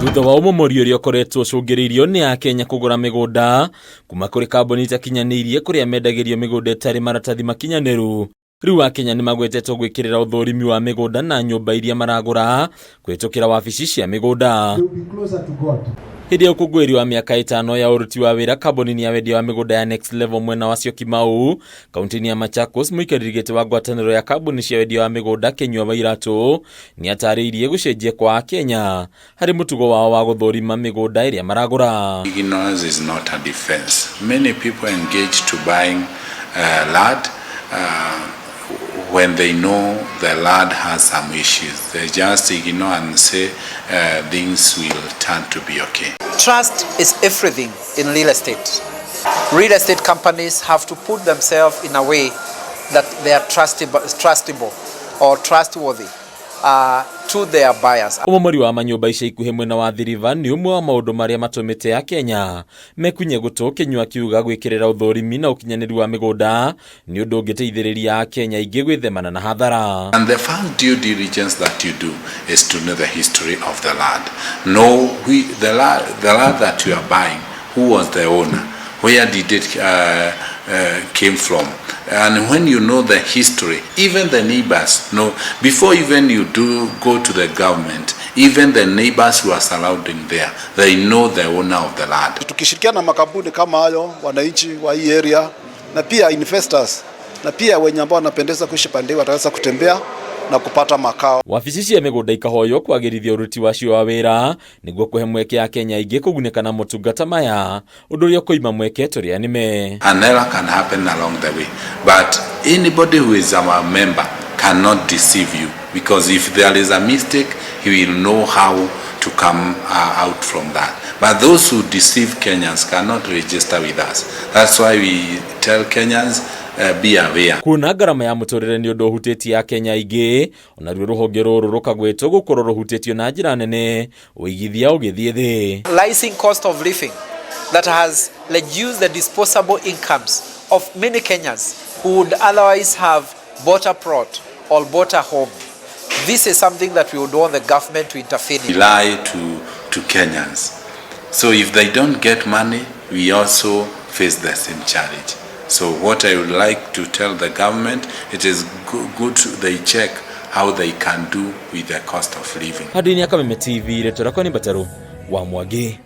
Thutha wa UMOMORI uria ukoretwo ucungiriirio ni AKENYA kugura migunda kuma kuri kambuni itakinyaniirie kuria mendagirio migunda itari maratathi makinyaniru. Riu AKENYA ni magwetetwo gwikirira uthurimi wa migunda na nyumba iria maragura kwitukira wabici cia migunda. Hindi ya ukungwiri wa miaka 5 ya uruti wa wira, kambuni ni ya wendia wa migunda ya Next Level mwena wa Syokimau kaunti ya Machakos, muikaririgite wa ngwataniro ya kambuni cia wendia wa migunda Kenyua Wairatu ni atariirie gucenjia kwa AKENYA hari mutugo wao wa guthurima migunda iria maragura. Ignorance is not a defense. Many people engage to buying land when they know the land has some issues. They just ignore and say things will turn to be okay. Trust is everything in real estate. Real estate companies have to put themselves in a way that they are trustable or trustworthy to their buyers. UMOMORI wa manyumba ica ikuhi mwena wa Thiriva ni umwe wa maundu maria matumite AKENYA mekunye gutu Kenyua kiuga gwikirira uthurimi na ukinyaniru wa migunda ni undu ungiteithiriria AKENYA ingi gwithemana na hathara. And the first due diligence that you do is to know the history of the land. Know the land that you are buying, who was the owner, where did it came from. And when you know the history, even the neighbors know, before even you go to the government, even the neighbors who are surrounding there, they know the owner of the land. Tukishirikiana na makampuni kama hayo, wananchi wa hii area na pia investors na pia wenye ambao wanapendeza kuishi pande wataweza kutembea na kupata makao. Wabici cia migunda ikahoyo kwagirithia uruti wacio wa wira niguo kuhe mweke AKENYA ingi kuguneka na motungata maya undu uria koima mweke turia nime. An error can happen along the way, but anybody who is our member cannot deceive you, because if there is a mistake, he will know how to come out from that. But those who deceive Kenyans cannot register with us. That's why we tell Kenyans be aware. Kuna garama ya muturire ni undu huteti AKENYA ingi ona ruo ruhonge ruru rukagwetwo gukorwo ruhutetio na njira nene uigithia ugithie thi. Rising cost of living that has reduced the disposable incomes of many Kenyans who would otherwise have bought a plot or bought a home. This is something that we would want the government to intervene in. Rely to Kenyans. So if they don't get money, we also face the same challenge. So what I would like to tell the government, it is good they check how they can do with the cost of living. Hadi ni Akameme TV, letora kwa ni Bataru wa Mwage.